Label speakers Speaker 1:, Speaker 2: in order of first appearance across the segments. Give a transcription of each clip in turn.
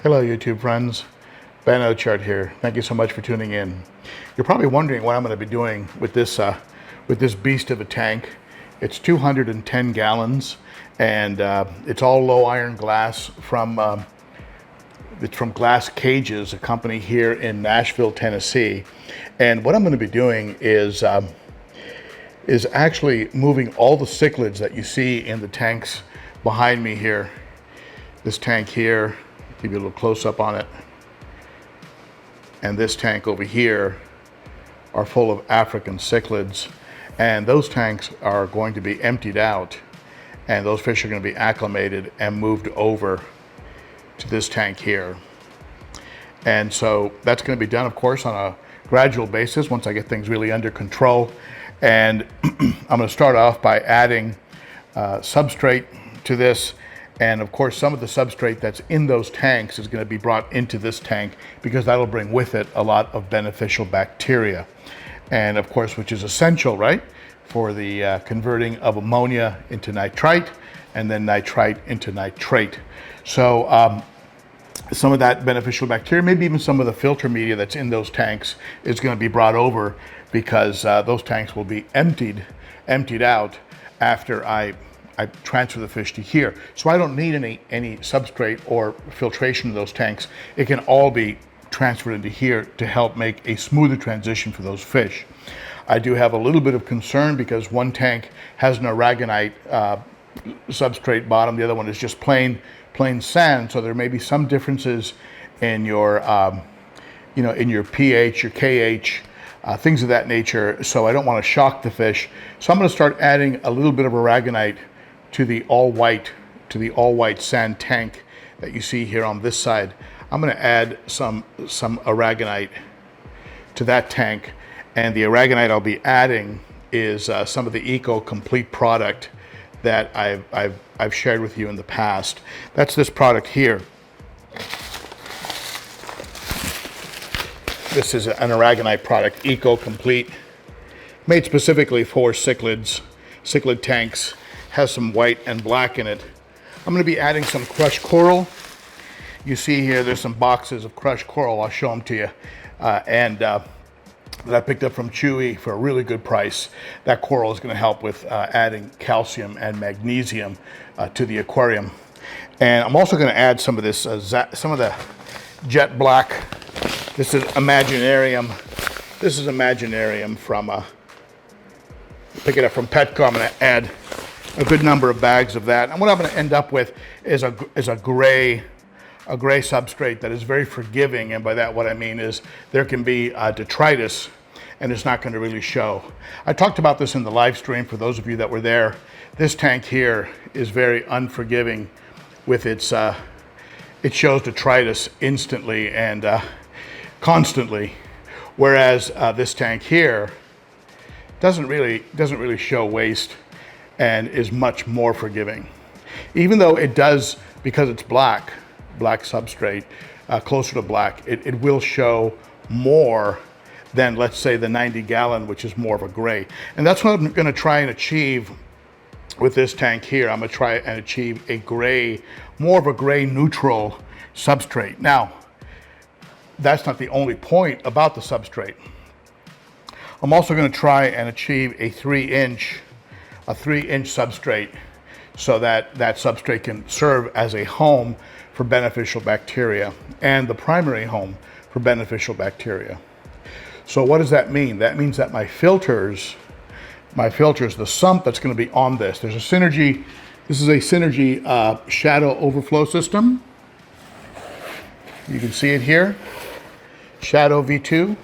Speaker 1: Hello YouTube friends, Ben Ochart here. Thank you so much for tuning in. You're probably wondering what I'm going to be doing with this beast of a tank. It's 210 gallons and it's all low iron glass from it's from Glass Cages, a company here in Nashville, Tennessee. And what I'm going to be doing is actually moving all the cichlids that you see in the tanks behind me here. This tank here, give you a little close up on it, and this tank over here are full of African cichlids, and those tanks are going to be emptied out, and those fish are going to be acclimated and moved over to this tank here. And so that's going to be done, of course, on a gradual basis once I get things really under control. And I'm going to start off by adding substrate to this. And of course, some of the substrate that's in those tanks is going to be brought into this tank because that'll bring with it a lot of beneficial bacteria. And of course, which is essential, right, for the converting of ammonia into nitrite and then nitrite into nitrate. So some of that beneficial bacteria, maybe even some of the filter media that's in those tanks is going to be brought over because those tanks will be emptied out after I transfer the fish to here. So I don't need any substrate or filtration of those tanks. It can all be transferred into here to help make a smoother transition for those fish. I do have a little bit of concern because one tank has an aragonite substrate bottom, the other one is just plain sand, so there may be some differences in your in your pH, your KH, things of that nature, so I don't want to shock the fish. So I'm going to start adding a little bit of aragonite to the all white sand tank that you see here on this side. I'm going to add some aragonite to that tank, and the aragonite I'll be adding is some of the Eco Complete product that I've shared with you in the past. That's this product here. This is an aragonite product, Eco Complete, made specifically for cichlid tanks. Has some white and black in it. I'm going to be adding some crushed coral. You see here, there's some boxes of crushed coral. I'll show them to you. That I picked up from Chewy for a really good price. That coral is going to help with adding calcium and magnesium to the aquarium. And I'm also going to add some of this, some of the jet black. This is Imaginarium. This is Imaginarium from, pick it up from Petco. I'm going to add a good number of bags of that. And what I'm going to end up with is a gray substrate that is very forgiving. And by that, what I mean is there can be detritus and it's not going to really show. I talked about this in the live stream for those of you that were there. This tank here is very unforgiving with its, it shows detritus instantly and constantly. Whereas this tank here doesn't really show waste and is much more forgiving. Even though it does, because it's black substrate, closer to black, it will show more than, let's say, the 90 gallon, which is more of a gray. And that's what I'm gonna try and achieve with this tank here. I'm gonna try and achieve a gray, more of a gray neutral substrate. Now, that's not the only point about the substrate. I'm also gonna try and achieve a 3-inch substrate so that that substrate can serve as a home for beneficial bacteria and the primary home for beneficial bacteria. So what does that mean? That means that my filters, the sump that's going to be on this, there's a Synergy, this is a Synergy shadow overflow system. You can see it here, Shadow V2.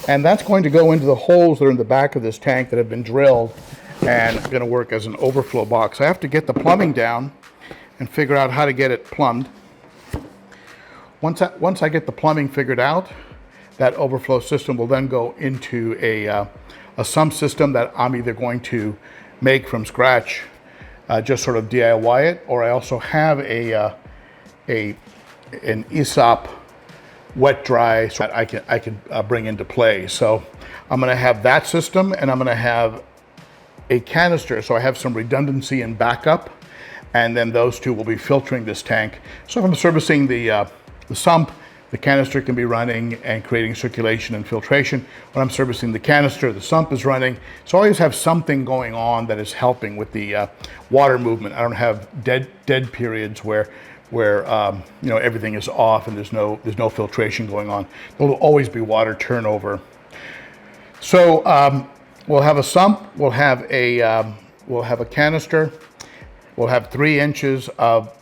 Speaker 1: And that's going to go into the holes that are in the back of this tank that have been drilled and it's going to work as an overflow box. I have to get the plumbing down and figure out how to get it plumbed. Once I get the plumbing figured out, that overflow system will then go into a sump system that I'm either going to make from scratch, just sort of DIY it, or I also have an ESOP wet dry so that I can bring into play. So I'm going to have that system, and I'm going to have a canister, so I have some redundancy and backup, and then those two will be filtering this tank. So if I'm servicing the the sump, the canister can be running and creating circulation and filtration. When I'm servicing the canister, the sump is running. So I always have something going on that is helping with the water movement. I don't have dead periods where you know, everything is off and there's no filtration going on. There will always be water turnover. So we'll have a sump, we'll have a canister, we'll have 3 inches of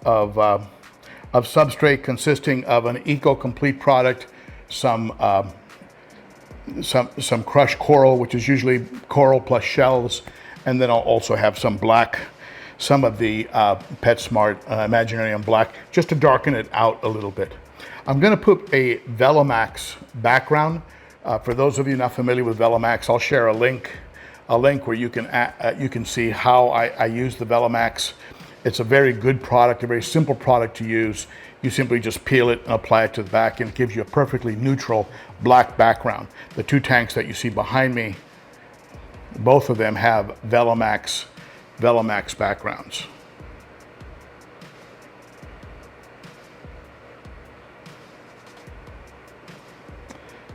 Speaker 1: substrate consisting of an eco-complete product, some crushed coral, which is usually coral plus shells, and then I'll also have some of the PetSmart Imaginarium black, just to darken it out a little bit. I'm going to put a Velamax background. For those of you not familiar with Velamax, I'll share a link where you can see how I use the Velamax. It's a very good product, a very simple product to use. You simply just peel it and apply it to the back, and it gives you a perfectly neutral black background. The 2 tanks that you see behind me, both of them have Velamax backgrounds.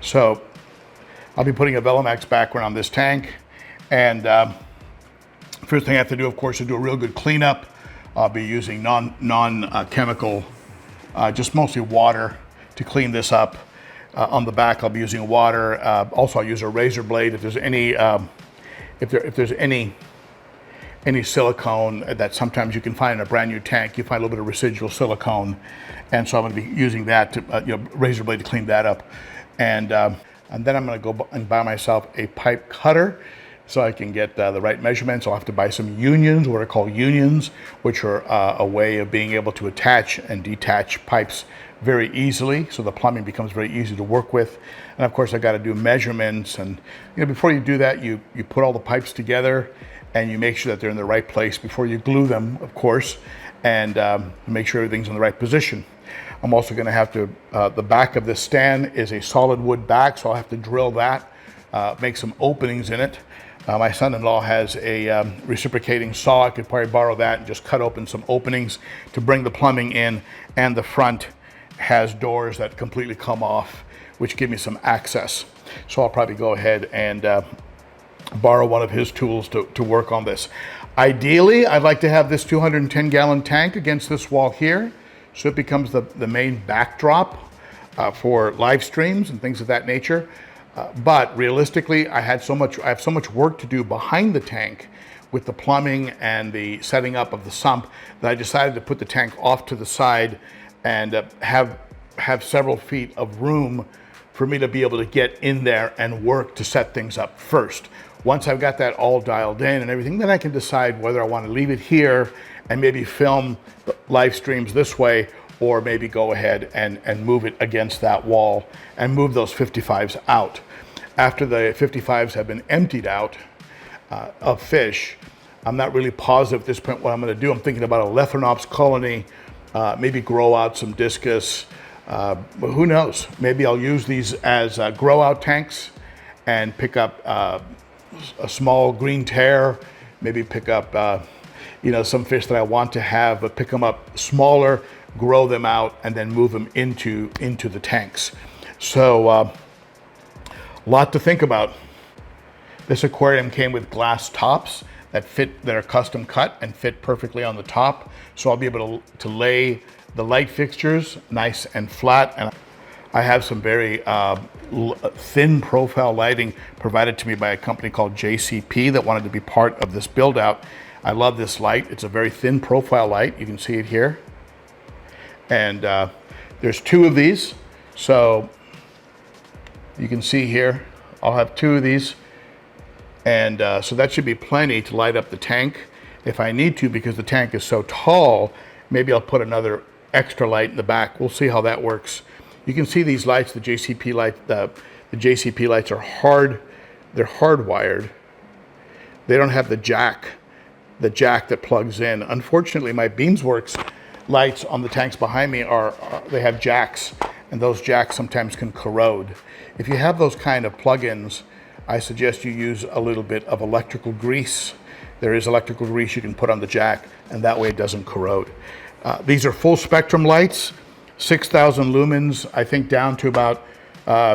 Speaker 1: So I'll be putting a Velamax background on this tank, and first thing I have to do, of course, is do a real good cleanup. I'll be using non-chemical, just mostly water to clean this up. On the back, I'll be using water. Also, I'll use a razor blade if there's any any silicone that sometimes you can find in a brand new tank. You find a little bit of residual silicone, and so I'm going to be using that to razor blade to clean that up. And then I'm going to go and buy myself a pipe cutter, so I can get the right measurements. I'll have to buy some unions, what are called unions, which are a way of being able to attach and detach pipes very easily, so the plumbing becomes very easy to work with. And of course, I got to do measurements, and before you do that, you put all the pipes together and you make sure that they're in the right place before you glue them, of course, and make sure everything's in the right position. I'm also going to have to, the back of this stand is a solid wood back, so I'll have to drill that, make some openings in it. My son-in-law has a reciprocating saw. I could probably borrow that and just cut open some openings to bring the plumbing in, and the front has doors that completely come off, which give me some access. So I'll probably go ahead and borrow one of his tools to work on this. Ideally, I'd like to have this 210-gallon tank against this wall here, so it becomes the main backdrop for live streams and things of that nature. But realistically, I have so much work to do behind the tank with the plumbing and the setting up of the sump that I decided to put the tank off to the side and have several feet of room for me to be able to get in there and work to set things up first. Once I've got that all dialed in and everything, then I can decide whether I want to leave it here and maybe film live streams this way, or maybe go ahead and move it against that wall and move those 55s out. After the 55s have been emptied out of fish, I'm not really positive at this point what I'm going to do. I'm thinking about a Lethrinops colony, maybe grow out some discus, but who knows? Maybe I'll use these as grow out tanks and pick up a small green tear, maybe pick up some fish that I want to have, but pick them up smaller, grow them out, and then move them into the tanks. So a lot to think about. This aquarium came with glass tops that are custom cut and fit perfectly on the top. So I'll be able to lay the light fixtures nice and flat. And I have some very thin profile lighting provided to me by a company called JCP that wanted to be part of this build out. I love this light. It's a very thin profile light. You can see it here. And there's 2 of these. So you can see here, I'll have 2 of these. And so that should be plenty to light up the tank if I need to, because the tank is so tall. Maybe I'll put another extra light in the back. We'll see how that works. You can see these lights, the JCP light, the JCP lights are they're hardwired. They don't have the jack that plugs in. Unfortunately, my Beamsworks lights on the tanks behind me they have jacks, and those jacks sometimes can corrode. If you have those kind of plugins, I suggest you use a little bit of electrical grease. There is electrical grease you can put on the jack, and that way it doesn't corrode. These are full spectrum lights, 6,000 lumens, I think, down to about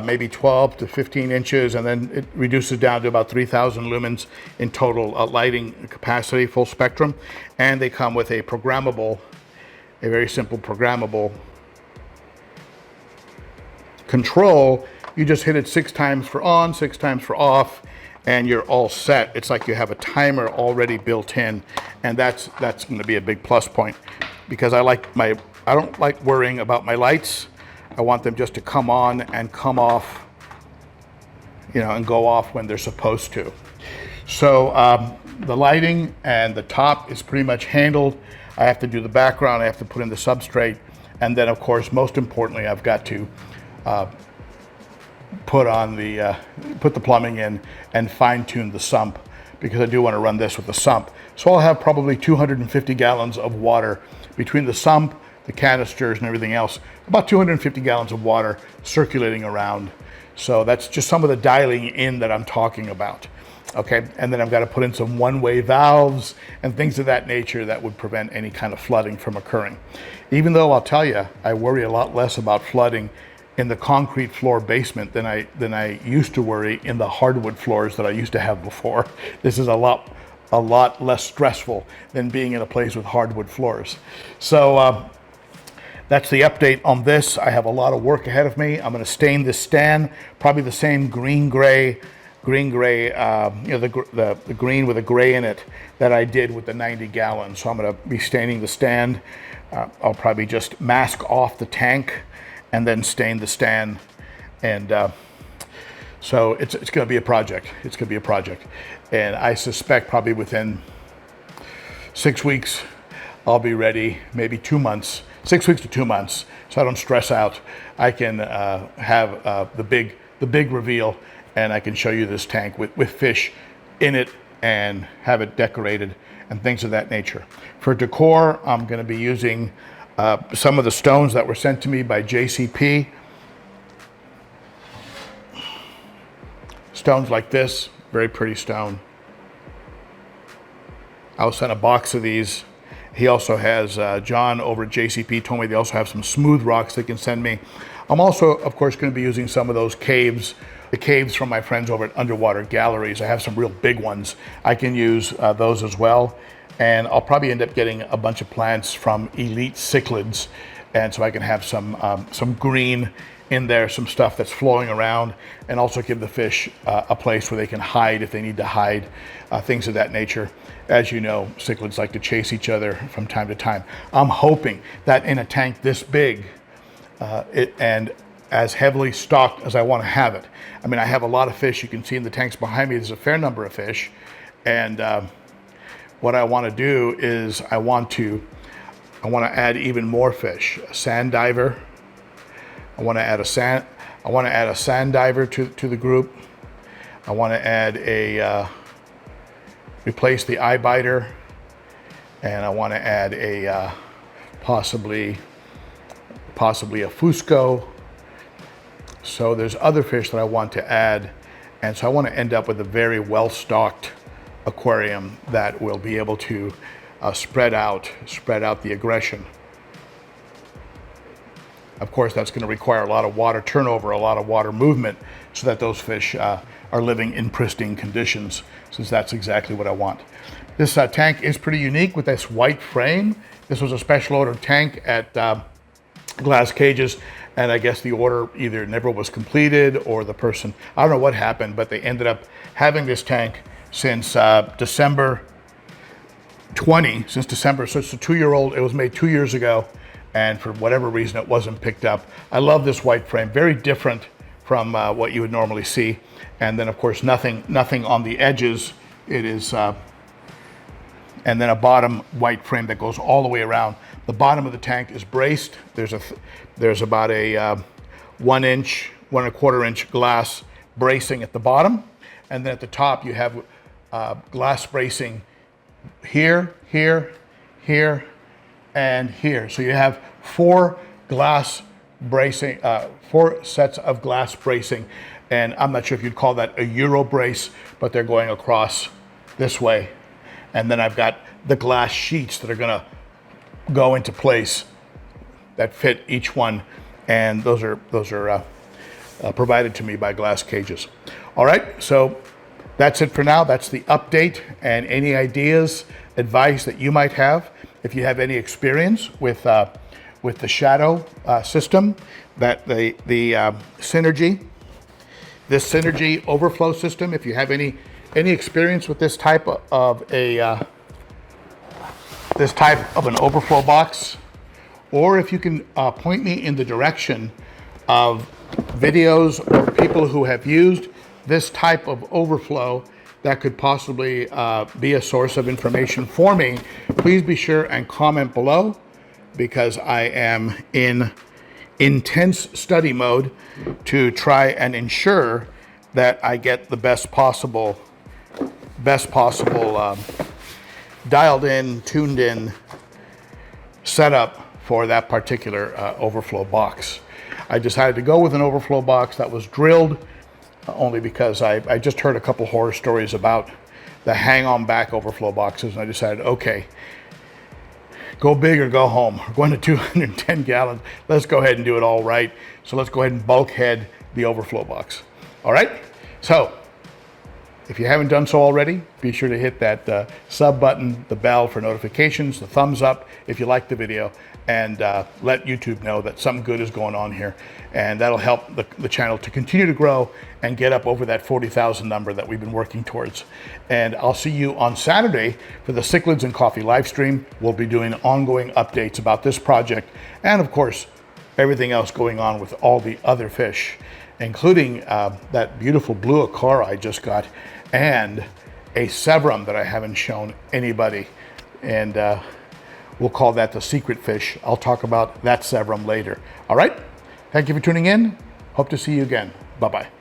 Speaker 1: maybe 12 to 15 inches, and then it reduces down to about 3,000 lumens in total lighting capacity, full spectrum. And they come with a programmable, a very simple programmable control. You just hit it 6 times for on, 6 times for off, and you're all set. It's like you have a timer already built in, and that's going to be a big plus point, because I don't like worrying about my lights. I want them just to come on and come off, you know, and go off when they're supposed to. So the lighting and the top is pretty much handled. I have to do the background, I have to put in the substrate, and then of course, most importantly, I've got to put the plumbing in and fine tune the sump, because I do want to run this with the sump. So I'll have probably 250 gallons of water between the sump, the canisters and everything else, about 250 gallons of water circulating around. So that's just some of the dialing in that I'm talking about. Okay, and then I've got to put in some one-way valves and things of that nature that would prevent any kind of flooding from occurring. Even though I'll tell you, I worry a lot less about flooding in the concrete floor basement than I used to worry in the hardwood floors that I used to have before. This is a lot less stressful than being in a place with hardwood floors. So that's the update on this. I have a lot of work ahead of me. I'm going to stain this stand, probably the same green-gray, you know, the green with a gray in it that I did with the 90 gallons. So I'm going to be staining the stand. I'll probably just mask off the tank and then stain the stand. And so it's going to be a project. It's going to be a project. And I suspect probably within 6 weeks, I'll be ready, maybe 2 months. 6 weeks to 2 months, so I don't stress out. I can have the big reveal, and I can show you this tank with fish in it and have it decorated and things of that nature. For decor, I'm going to be using some of the stones that were sent to me by JCP. Stones like this, very pretty stone. I was sent a box of these. He also has, John over at JCP told me they also have some smooth rocks they can send me. I'm also, of course, going to be using some of those caves, the caves from my friends over at Underwater Galleries. I have some real big ones. I can use those as well. And I'll probably end up getting a bunch of plants from Elite Cichlids. And so I can have some green in there, some stuff that's flowing around, and also give the fish a place where they can hide if they need to hide, things of that nature. As you know, cichlids like to chase each other from time to time. I'm hoping that in a tank this big and as heavily stocked as I want to have it. I mean, I have a lot of fish. You can see in the tanks behind me, there's a fair number of fish. And what I want to do is I want to add even more fish. A sand diver. I want to add a sand diver to the group. I want to add replace the eye biter, and I want to add a possibly a fusco. So there's other fish that I want to add, and so I want to end up with a very well-stocked aquarium that will be able to spread out the aggression. Of course, that's going to require a lot of water turnover, a lot of water movement, so that those fish are living in pristine conditions, since that's exactly what I want. This tank is pretty unique with this white frame. This was a special order tank at Glass Cages, and I guess the order either never was completed or the person, I don't know what happened, but they ended up having this tank since December 20, so it's a 2-year-old. It was made 2 years ago, and for whatever reason it wasn't picked up. I love this white frame, very different from what you would normally see. And then of course nothing on the edges. It is and then a bottom white frame that goes all the way around. The bottom of the tank is braced. There's about a 1 inch, 1.25 inch glass bracing at the bottom, and then at the top you have glass bracing here, here, here, and here. So you have 4 glass bracing, 4 sets of glass bracing, and I'm not sure if you'd call that a Euro brace, but they're going across this way. And then I've got the glass sheets that are going to go into place that fit each one, and those are provided to me by Glass Cages. All right, so that's it for now. That's the update, and any ideas, advice that you might have, if you have any experience with the shadow system, that the Synergy, this Synergy overflow system, if you have any experience with this type of an overflow box, or if you can point me in the direction of videos or people who have used this type of overflow that could possibly be a source of information for me, please be sure and comment below, because I am in intense study mode to try and ensure that I get the best possible dialed in, tuned in setup for that particular overflow box. I decided to go with an overflow box that was drilled only because I just heard a couple horror stories about the hang-on back overflow boxes, and I decided, okay, go big or go home. We're going to 210 gallons. Let's go ahead and do it all right. So let's go ahead and bulkhead the overflow box. All right? So if you haven't done so already, be sure to hit that sub button, the bell for notifications, the thumbs up if you like the video, and let YouTube know that something good is going on here. And that'll help the channel to continue to grow and get up over that 40,000 number that we've been working towards. And I'll see you on Saturday for the Cichlids and Coffee live stream. We'll be doing ongoing updates about this project, and of course, everything else going on with all the other fish, including that beautiful blue Ochart I just got, and a Severum that I haven't shown anybody. And we'll call that the secret fish. I'll talk about that Severum later. All right? Thank you for tuning in. Hope to see you again. Bye-bye.